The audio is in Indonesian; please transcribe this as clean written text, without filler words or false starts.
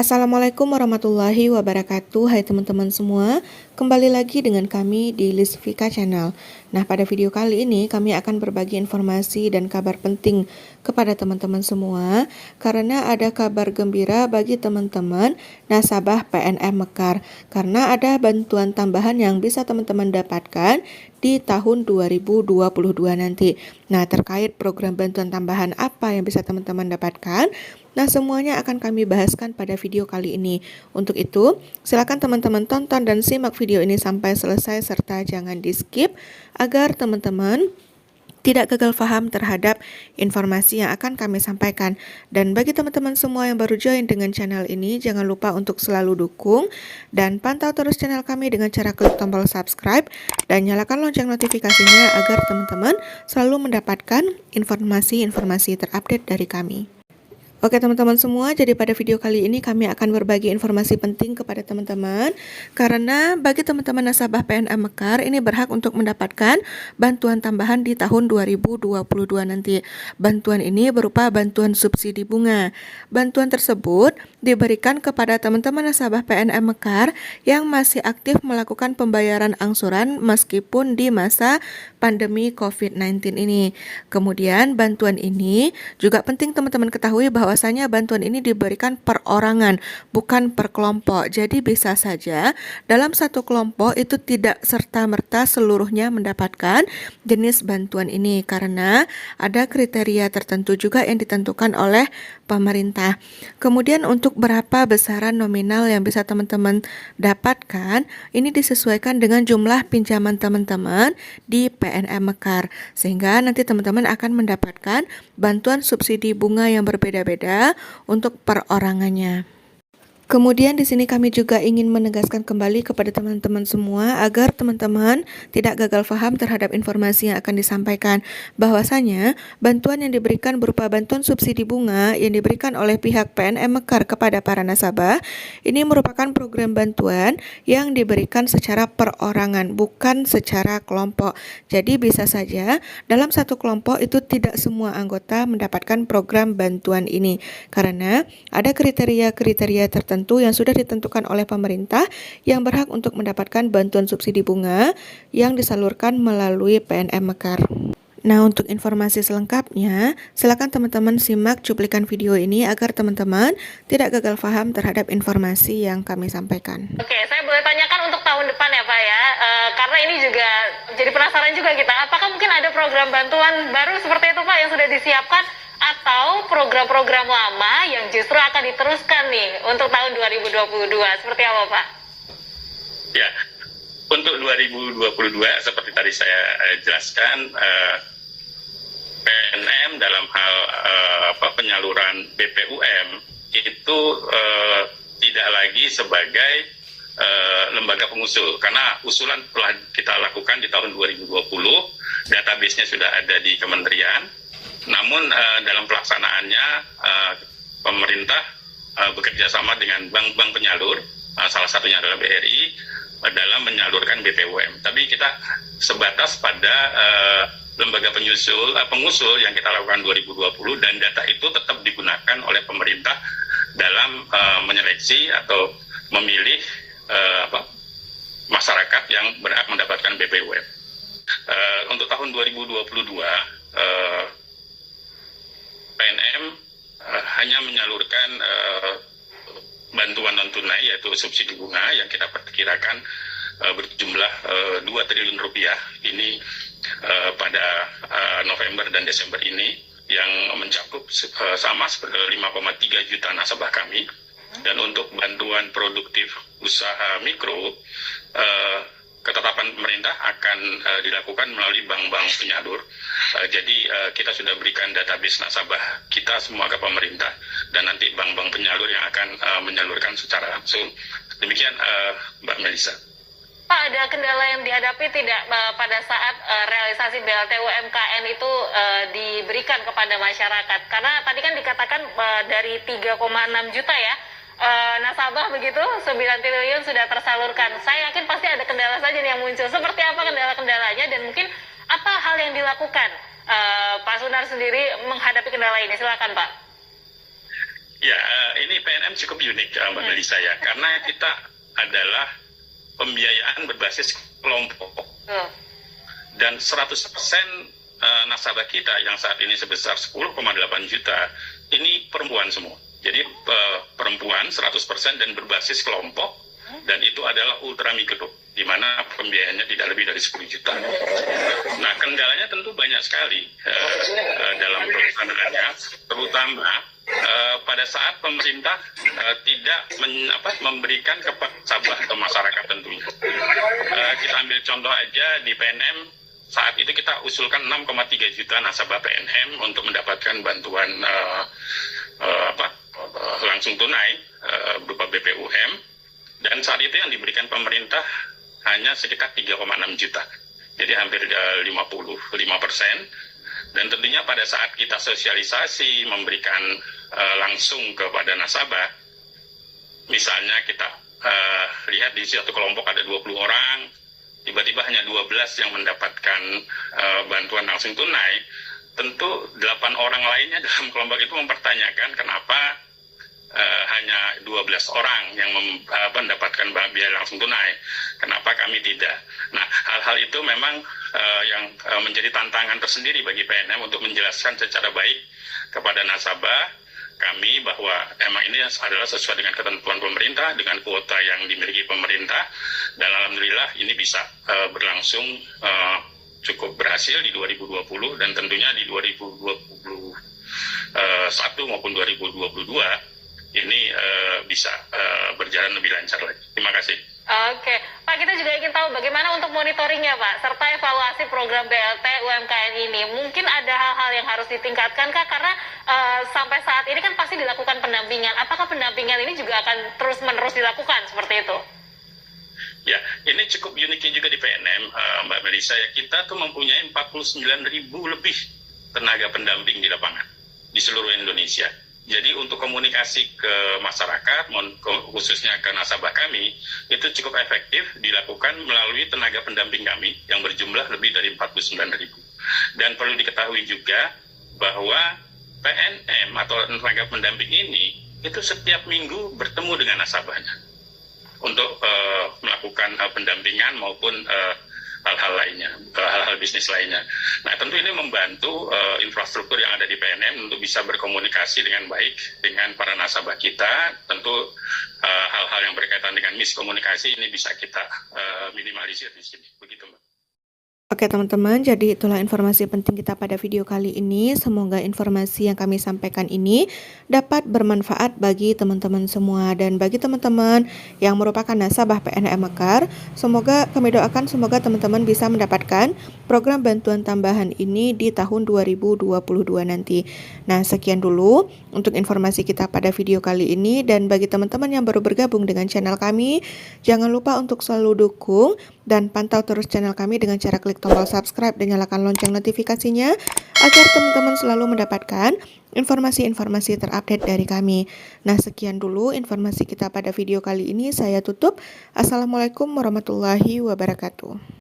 Assalamualaikum warahmatullahi wabarakatuh. Hai teman-teman semua, kembali lagi dengan kami di Lisvika Channel. Nah, pada video kali ini kami akan berbagi informasi dan kabar penting kepada teman-teman semua, karena ada kabar gembira bagi teman-teman nasabah PNM Mekar, karena ada bantuan tambahan yang bisa teman-teman dapatkan di tahun 2022 nanti. Nah, terkait program bantuan tambahan apa yang bisa teman-teman dapatkan? Nah, semuanya akan kami bahaskan pada video kali ini. Untuk itu, silakan teman-teman tonton dan simak video ini sampai selesai serta jangan di-skip agar teman-teman tidak gagal paham terhadap informasi yang akan kami sampaikan. Dan bagi teman-teman semua yang baru join dengan channel ini, jangan lupa untuk selalu dukung dan pantau terus channel kami dengan cara klik tombol subscribe dan nyalakan lonceng notifikasinya agar teman-teman selalu mendapatkan informasi-informasi terupdate dari kami. Oke teman-teman semua, jadi pada video kali ini kami akan berbagi informasi penting kepada teman-teman, karena bagi teman-teman nasabah PNM Mekar ini berhak untuk mendapatkan bantuan tambahan di tahun 2022 nanti. Bantuan ini berupa bantuan subsidi bunga. Bantuan tersebut diberikan kepada teman-teman nasabah PNM Mekar yang masih aktif melakukan pembayaran angsuran meskipun di masa pandemi COVID-19 ini. Kemudian bantuan ini juga penting teman-teman ketahui bahwasanya bantuan ini diberikan perorangan, bukan per kelompok. Jadi bisa saja dalam satu kelompok itu tidak serta-merta seluruhnya mendapatkan jenis bantuan ini, karena ada kriteria tertentu juga yang ditentukan oleh pemerintah. Kemudian untuk berapa besaran nominal yang bisa teman-teman dapatkan, ini disesuaikan dengan jumlah pinjaman teman-teman di PNM Mekar, sehingga nanti teman-teman akan mendapatkan bantuan subsidi bunga yang berbeda-beda untuk perorangannya. Kemudian di sini kami juga ingin menegaskan kembali kepada teman-teman semua agar teman-teman tidak gagal paham terhadap informasi yang akan disampaikan, bahwasanya bantuan yang diberikan berupa bantuan subsidi bunga yang diberikan oleh pihak PNM Mekar kepada para nasabah ini merupakan program bantuan yang diberikan secara perorangan, bukan secara kelompok. Jadi bisa saja dalam satu kelompok itu tidak semua anggota mendapatkan program bantuan ini, karena ada kriteria-kriteria tertentu yang sudah ditentukan oleh pemerintah yang berhak untuk mendapatkan bantuan subsidi bunga yang disalurkan melalui PNM Mekar. Nah, untuk informasi selengkapnya, silakan teman-teman simak cuplikan video ini agar teman-teman tidak gagal paham terhadap informasi yang kami sampaikan. Oke, saya boleh tanyakan untuk tahun depan ya Pak ya, karena ini juga jadi penasaran juga kita, apakah mungkin ada program bantuan baru seperti itu Pak yang sudah disiapkan, atau program-program lama yang justru akan diteruskan nih untuk tahun 2022, seperti apa Pak? Ya, untuk 2022 seperti tadi saya jelaskan, PNM dalam hal penyaluran BPUM itu tidak lagi sebagai lembaga pengusul, karena usulan telah kita lakukan di tahun 2020, database-nya sudah ada di kementerian. Namun dalam pelaksanaannya pemerintah bekerja sama dengan bank-bank penyalur, salah satunya adalah BRI, dalam menyalurkan BPUM. Tapi kita sebatas pada lembaga pengusul yang kita lakukan 2020, dan data itu tetap digunakan oleh pemerintah dalam menyeleksi atau memilih masyarakat yang berhak mendapatkan BPUM. Untuk tahun 2022 PNM hanya menyalurkan bantuan non tunai yaitu subsidi bunga yang kita perkirakan berjumlah 2 triliun rupiah ini pada November dan Desember ini, yang mencakup sama 5,3 juta nasabah kami. Dan untuk bantuan produktif usaha mikro, ketetapan pemerintah akan dilakukan melalui bank-bank penyalur. Jadi kita sudah berikan database nasabah kita semua ke pemerintah, dan nanti bank-bank penyalur yang akan menyalurkan secara langsung. Demikian Mbak Melisa. Pak, ada kendala yang dihadapi tidak pada saat realisasi BLT UMKM itu diberikan kepada masyarakat? Karena tadi kan dikatakan dari 3,6 juta ya, nasabah begitu, 9 triliun sudah tersalurkan. Saya yakin pasti ada kendala saja nih yang muncul. Seperti apa kendala-kendalanya, dan mungkin apa hal yang dilakukan Pak Sunar sendiri menghadapi kendala ini? Silakan Pak. Ya, ini PNM cukup unik Mbak Melisa ya, karena kita adalah pembiayaan berbasis kelompok. Dan 100% nasabah kita yang saat ini sebesar 10,8 juta, ini perempuan semua. Jadi perempuan 100% dan berbasis kelompok, dan itu adalah ultra mikro, di mana pembiayaannya tidak lebih dari 10 juta. Nah, kendalanya tentu banyak sekali dalam pelaksanaannya, terutama pada saat pemerintah tidak memberikan kepada nasabah atau masyarakat tentunya. Kita ambil contoh aja di PNM, saat itu kita usulkan 6,3 juta nasabah PNM untuk mendapatkan bantuan langsung tunai berupa BPUM, dan saat itu yang diberikan pemerintah hanya sekitar 3,6 juta, jadi hampir 55%. Dan tentunya pada saat kita sosialisasi memberikan langsung kepada nasabah, misalnya kita lihat di satu kelompok ada 20 orang, tiba-tiba hanya 12 yang mendapatkan bantuan langsung tunai, tentu 8 orang lainnya dalam kelompok itu mempertanyakan kenapa hanya 12 orang yang mendapatkan biaya langsung tunai, kenapa kami tidak. Nah, hal-hal itu memang yang menjadi tantangan tersendiri bagi PNM untuk menjelaskan secara baik kepada nasabah kami bahwa emang ini adalah sesuai dengan ketentuan pemerintah, dengan kuota yang dimiliki pemerintah, dan alhamdulillah ini bisa berlangsung cukup berhasil di 2020, dan tentunya di 2021 maupun 2022 ini bisa berjalan lebih lancar lagi. Terima kasih. Oke, Pak, kita juga ingin tahu bagaimana untuk monitoringnya, Pak, serta evaluasi program BLT UMKM ini. Mungkin ada hal-hal yang harus ditingkatkan, Kak, karena sampai saat ini kan pasti dilakukan pendampingan. Apakah pendampingan ini juga akan terus-menerus dilakukan seperti itu? Ya, ini cukup uniknya juga di PNM, Mbak Melisa. Ya, kita tuh mempunyai 49.000 lebih tenaga pendamping di lapangan di seluruh Indonesia. Jadi untuk komunikasi ke masyarakat, khususnya ke nasabah kami, itu cukup efektif dilakukan melalui tenaga pendamping kami yang berjumlah lebih dari 49.000. Dan perlu diketahui juga bahwa PNM atau tenaga pendamping ini itu setiap minggu bertemu dengan nasabahnya untuk melakukan pendampingan maupun hal-hal lainnya, hal-hal bisnis lainnya. Nah, tentu ini membantu infrastruktur yang ada di PNM untuk bisa berkomunikasi dengan baik dengan para nasabah kita. Tentu hal-hal yang berkaitan dengan miskomunikasi ini bisa kita minimalisir di sini. Begitu, Mbak. Oke teman-teman, jadi itulah informasi penting kita pada video kali ini. Semoga informasi yang kami sampaikan ini dapat bermanfaat bagi teman-teman semua. Dan bagi teman-teman yang merupakan nasabah PNM Mekar, semoga kami doakan semoga teman-teman bisa mendapatkan program bantuan tambahan ini di tahun 2022 nanti. Nah, sekian dulu untuk informasi kita pada video kali ini. Dan bagi teman-teman yang baru bergabung dengan channel kami, jangan lupa untuk selalu dukung dan pantau terus channel kami dengan cara klik tombol subscribe dan nyalakan lonceng notifikasinya agar teman-teman selalu mendapatkan informasi-informasi terupdate dari kami. Nah, sekian dulu informasi kita pada video kali ini. Saya tutup. Assalamualaikum warahmatullahi wabarakatuh.